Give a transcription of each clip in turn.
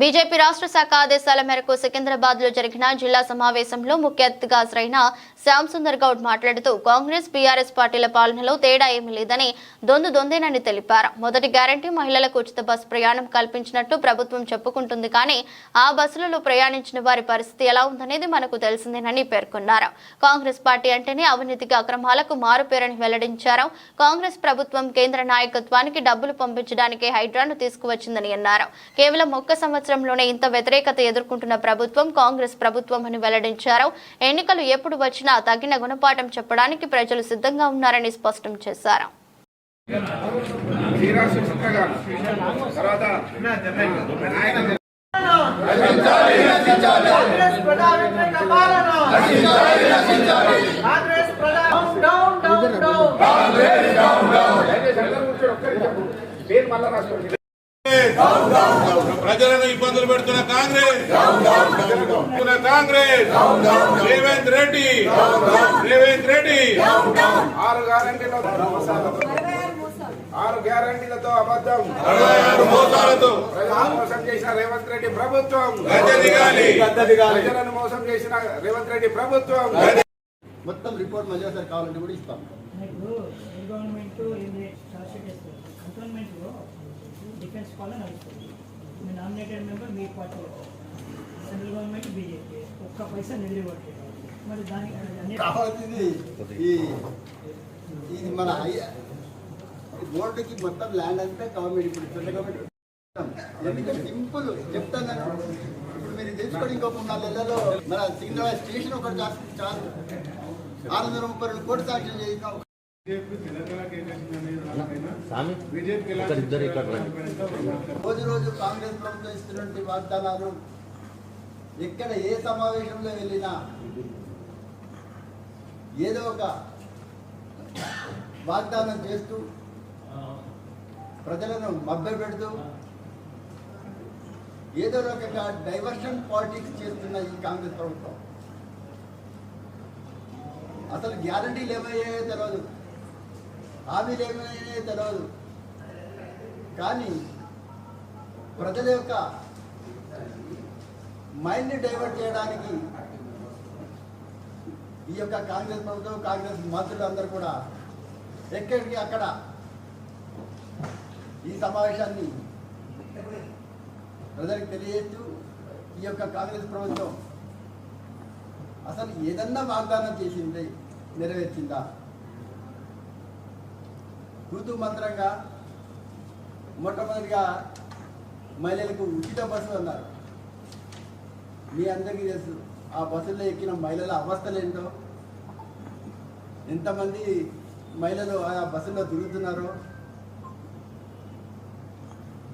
BJP రాష్ట్ర శాఖ ఆదేశాల మేరకు సికింద్రాబాద్ లో జరిగిన జిల్లా సమావేశంలో ముఖ్య అతిథిగా హాజరైన శ్యామ్ సుందర్ గౌడ్ మాట్లాడుతూ కాంగ్రెస్ బీఆర్ఎస్ పార్టీల పాలనలో తేడా ఏమీ లేదని దొందేనని తెలిపారు. మొదటి గ్యారంటీ మహిళలకు ఉచిత బస్సు ప్రయాణం కల్పించినట్టు ప్రభుత్వం చెప్పుకుంటుంది, కానీ ఆ బస్సులలో ప్రయాణించిన వారి పరిస్థితి ఎలా ఉందనేది మనకు తెలిసిందేనని పేర్కొన్నారు. కాంగ్రెస్ పార్టీ అంటేనే అవినీతికి అక్రమాలకు మారుపేరని వెల్లడించారు. కాంగ్రెస్ ప్రభుత్వం కేంద్ర నాయకత్వానికి డబ్బులు పంపించడానికి హైడ్రాను తీసుకువచ్చిందని అన్నారు. కేవలం ఒక్క సంవత్సరంలోనే ఇంత వ్యతిరేకత ఎదుర్కొంటున్న ప్రభుత్వం కాంగ్రెస్ ప్రభుత్వం అని వెల్లడించారు. ఎన్నికలు ఎప్పుడు వచ్చినా తగిన గుణపాఠం చెప్పడానికి ప్రజలు సిద్ధంగా ఉన్నారని స్పష్టం చేశారు. ప్రజలను ఇబ్బందులు పెడుతున్న కాంగ్రెస్ రేవంత్ రెడ్డి 6 గ్యారంటీలతో అబద్ధం, 66 మోసాలతో ప్రజలను మోసం చేసిన రేవంత్ రెడ్డి ప్రభుత్వం, ప్రజలను మోసం చేసిన రేవంత్ రెడ్డి ప్రభుత్వం. మొత్తం రిపోర్ట్ మధ్య సార్ కావాలంటే కూడా ఇస్తాం. డిఫెన్స్ పాలన నడుస్తుంది. మీ నామినేటెడ్ మెంబర్ మీ పార్టీ, సెంట్రల్ గవర్నమెంట్ బీజేపీ, ఒక్క పైసా నిధులు ఇవ్వట్లేదు. మరి దానికి కావాల్సింది ఇది మన బోర్డుకి మొత్తం ల్యాండ్ అంతా గవర్నమెంట్, ఇప్పుడు సెంట్రల్ గవర్నమెంట్. ఎందుకంటే సింపుల్ చెప్తాను, ఇప్పుడు మీరు తెలుసుకోండి. ఇంకో 3-4 నెలల్లో మన సికింద్రాబాద్ స్టేషన్ ఒకటి చాలు 632 కోట్లు సాంక్షన్ చేసిన రోజు కాంగ్రెస్ ప్రభుత్వం ఇస్తున్నటువంటి వాగ్దానాలు ఎక్కడ ఏ సమావేశంలో వెళ్ళినా ఏదో ఒక వాగ్దానం చేస్తూ ప్రజలను మభ్యపెడుతూ ఏదో రకంగా డైవర్షన్ పాలిటిక్స్ చేస్తున్న ఈ కాంగ్రెస్ ప్రభుత్వం అసలు గ్యారంటీలు ఏమయ్యాయో తెలియదు, హామీలు ఏమయ్యాయో తెలియదు. కానీ ప్రజల యొక్క మైండ్ని డైవర్ట్ చేయడానికి ఈ యొక్క కాంగ్రెస్ ప్రభుత్వం, కాంగ్రెస్ మంత్రులు అందరూ కూడా ఎక్కడికి అక్కడ ఈ సమావేశాన్ని ప్రజలకు తెలియజేస్తూ ఈ యొక్క కాంగ్రెస్ ప్రభుత్వం అసలు ఏదన్నా వాగ్దానం చేసింది నెరవేర్చిందా? తూతు మంత్రంగా మొట్టమొదటిగా మహిళలకు ఉచిత బస్సు అన్నారు. మీ అందరికీ తెలుసు ఆ బస్సుల్లో ఎక్కిన మహిళల అవస్థలు ఏంటో, ఎంతమంది మహిళలు ఆ బస్సుల్లో తిరుగుతున్నారో,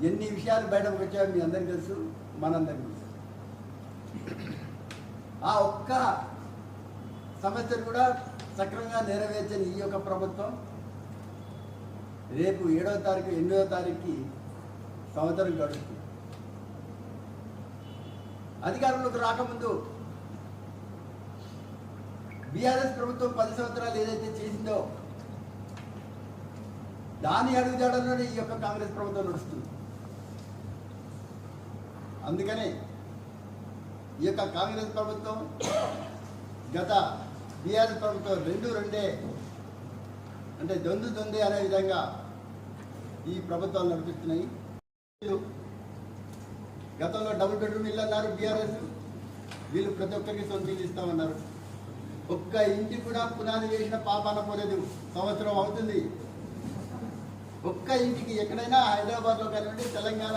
ఎన్ని విషయాలు బయటకు వచ్చాయో మీ అందరికీ తెలుసు, మనందరికీ తెలుసు. ఆ ఒక్క సమస్యను కూడా సక్రమంగా నెరవేర్చని ఈ యొక్క ప్రభుత్వం రేపు 7వ తారీఖు 8వ తారీఖుకి సంవత్సరం గడుస్తుంది. అధికారంలోకి రాకముందు బీఆర్ఎస్ ప్రభుత్వం 10 సంవత్సరాలు ఏదైతే చేసిందో దాని అడుగుజాడల్లోనే ఈ యొక్క కాంగ్రెస్ ప్రభుత్వం నడుస్తుంది. అందుకనే ఈ యొక్క కాంగ్రెస్ ప్రభుత్వం గత బీఆర్ఎస్ ప్రభుత్వం రెండే అంటే దొందే అనే విధంగా ఈ ప్రభుత్వాలు నడిపిస్తున్నాయి. గతంలో డబుల్ బెడ్రూమ్ ఇల్లు అన్నారు బీఆర్ఎస్, వీళ్ళు ప్రతి ఒక్కరికి సొంత ఇల్లు ఇస్తామన్నారు. ఒక్క ఇంటి కూడా పునాది వేసిన పాపాన పోలేదు. సంవత్సరం అవుతుంది. ఒక్క ఇంటికి ఎక్కడైనా హైదరాబాద్లో కానివ్వండి, తెలంగాణ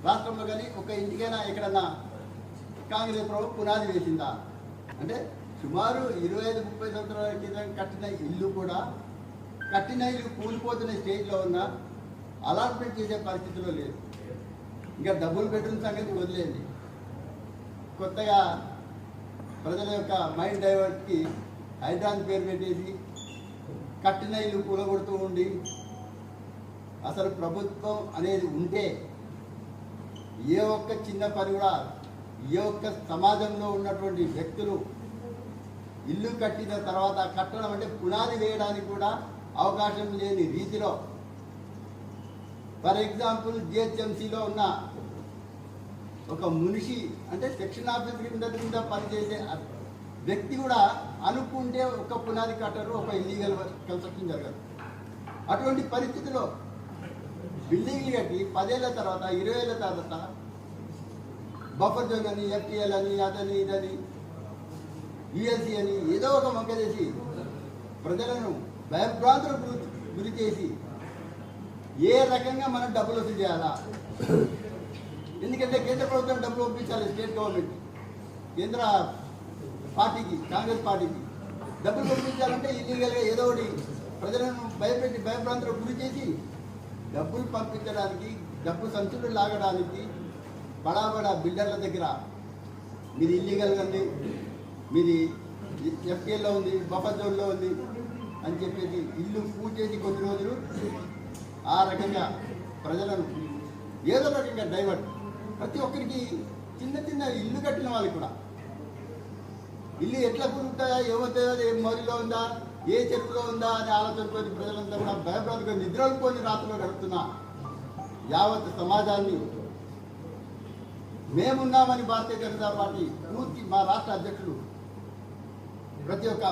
రాష్ట్రంలో కానీ ఒక్క ఇంటికైనా ఎక్కడన్నా కాంగ్రెస్ ప్రభుత్వం పునాది వేసిందా? అంటే సుమారు 25-30 సంవత్సరాల క్రితం కట్టిన ఇల్లు కూడా కట్టిన ఇల్లు కూలిపోతున్న స్టేజ్లో ఉన్న అలాట్మెంట్ చేసే పరిస్థితిలో లేదు. ఇంకా డబుల్ బెడ్రూమ్ సంగతి వదిలేండి, కొత్తగా ప్రజల యొక్క మైండ్ డైవర్ట్కి హైడ్రాన్ పేరు పెట్టేసి కట్టిన ఇల్లు కూలగొడుతూ ఉండి, అసలు ప్రభుత్వం అనేది ఉంటే ఏ ఒక్క చిన్న పని కూడా ఏ ఒక్క సమాజంలో ఉన్నటువంటి వ్యక్తులు ఇల్లు కట్టిన తర్వాత కట్టడం అంటే పునాది వేయడానికి కూడా అవకాశం లేని రీతిలో, ఫర్ ఎగ్జాంపుల్ జిహెచ్ఎంసీలో ఉన్న ఒక మునిషి అంటే సెక్షన్ ఆఫీసర్ కింద పనిచేసే వ్యక్తి కూడా అనుకుంటే ఒక పునాది కట్టరు, ఒక ఇల్లీగల్ కన్స్ట్రక్షన్ జరగదు. అటువంటి పరిస్థితిలో బిల్డింగ్లు కట్టి 10 ఏళ్ల తర్వాత 20 ఏళ్ల తర్వాత బఫర్ జోన్ అని, ఎఫ్టీఎల్ అని, అదని ఇదని, యుఎల్సీ అని ఏదో ఒక మొక్క చేసి ప్రజలను భయభ్రాంతులకు గురి చేసి ఏ రకంగా మనం డబ్బులు వసూలు చేయాలా? ఎందుకంటే కేంద్ర ప్రభుత్వం డబ్బులు పంపించాలి, స్టేట్ గవర్నమెంట్ కేంద్ర పార్టీకి, కాంగ్రెస్ పార్టీకి డబ్బులు పంపించాలంటే ఇల్లీగల్గా ఏదో ఒకటి ప్రజలను భయపెట్టి భయభ్రాంతులకు గురి చేసి డబ్బులు పంపించడానికి, డబ్బు సంచులు లాగడానికి బడా బిల్డర్ల దగ్గర మీది ఇల్లీగల్గా ఉంది, మీది ఎఫ్టీఎల్లో ఉంది, బఫర్ జోన్లో ఉంది అని చెప్పేసి ఇల్లు పూజ చేసి కొన్ని రోజులు ఆ రకంగా ప్రజలను ఏదో రకంగా డైవర్ట్. ప్రతి ఒక్కరికి చిన్న ఇల్లు కట్టిన వాళ్ళకి కూడా ఇల్లు ఎట్లా కూరుంటాయా, ఏమవుతాయో, ఏ మోరిలో ఉందా, ఏ చెరువులో ఉందా అని ఆలోచనతో ప్రజలంతా కూడా భయపడుకొని నిద్రలుకొని రాత్రిలో గడుపుతున్న యావత్ సమాజాన్ని మేమున్నామని భారతీయ జనతా పార్టీ పూర్తి మా రాష్ట్ర అధ్యక్షులు ప్రతి ఒక్క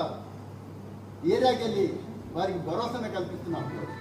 ఏరియాకి వెళ్ళి వారికి భరోసాను కల్పిస్తున్నాం.